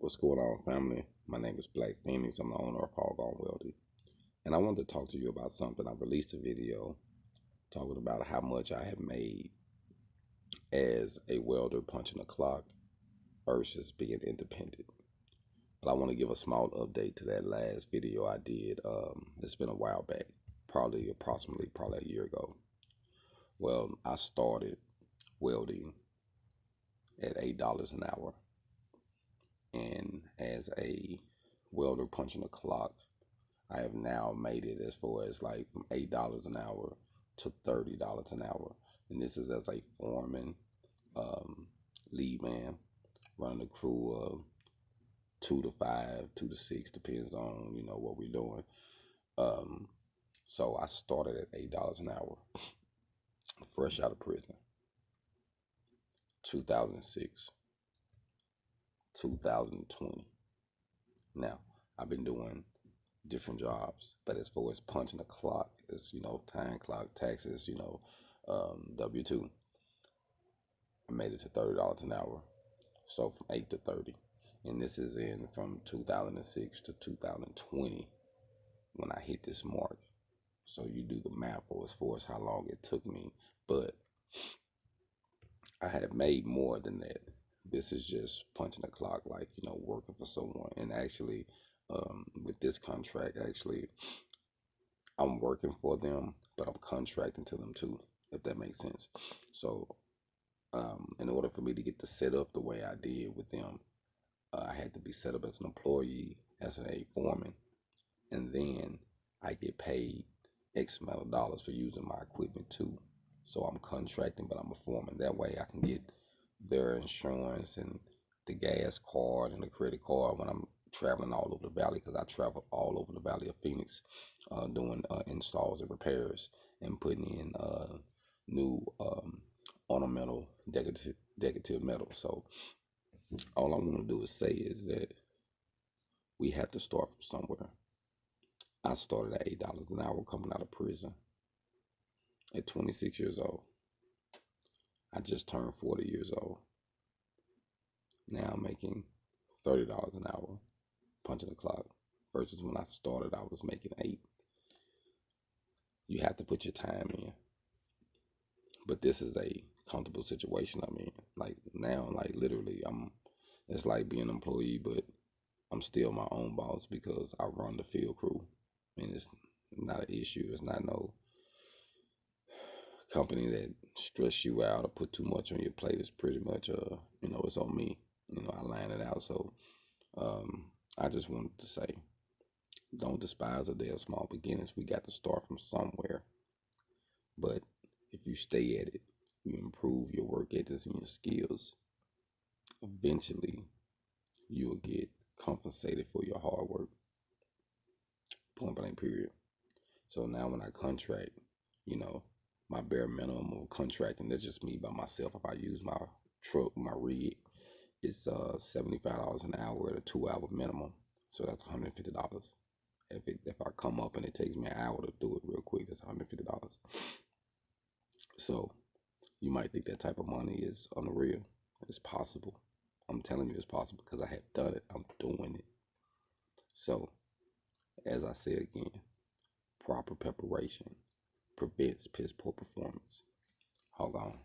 What's going on, family? My name is Black Phoenix. I'm the owner of hogonwelding, and I wanted to talk to you about something. I released a video talking about how much I have made as a welder punching a clock versus being independent. But I want to give a small update to that last video I did. It's been a while back, probably a year ago. Well, I started welding at $8 an hour, and as a welder punching a clock, I have now made it as far as like from $8 an hour to $30 an hour. And this is as a foreman, lead man, running a crew of 2 to 5, 2 to 6, depends on, what we're doing. So I started at $8 an hour, fresh out of prison, 2006, 2020. Now, I've been doing different jobs, but as far as punching a clock, it's, time clock, taxes, W-2, I made it to $30 an hour. So from 8 to 30. And this is in from 2006 to 2020 when I hit this mark. So you do the math for as far as how long it took me. But I have made more than that. This is just punching a clock, like, working for someone. And actually, with this contract, I'm working for them, but I'm contracting to them too, if that makes sense. So in order for me to get the setup the way I did with them, I had to be set up as an employee, as a foreman, and then I get paid X amount of dollars for using my equipment too. So I'm contracting, but I'm a foreman. That way I can get their insurance and the gas card and the credit card when I'm traveling all over the valley, because I travel all over the valley of Phoenix, doing installs and repairs and putting in new ornamental decorative metal. So all I want to do is say is that we have to start from somewhere. I started at $8 an hour coming out of prison at 26 years old. I just turned 40 years old. Now I'm making $30 an hour punching the clock versus when I started I was making $8. You have to put your time in. But this is a comfortable situation I'm in. Like now, like literally, it's like being an employee, but I'm still my own boss because I run the field crew. And it's not an issue. It's not no company that stress you out or put too much on your plate. It's pretty much, it's on me. I line it out. So I just wanted to say, don't despise a day of small beginnings. We got to start from somewhere. But if you stay at it, you improve your work ethics and your skills, eventually you'll get compensated for your hard work. Point blank, period. So now when I contract, my bare minimum of contracting, that's just me by myself. If I use my truck, my rig, it's $75 an hour at a 2-hour minimum. So that's $150. If I come up and it takes me an hour to do it real quick, that's $150. So you might think that type of money is unreal. It's possible. I'm telling you it's possible because I have done it. I'm doing it. So, as I say again, proper preparation prevents piss poor performance. Hold on.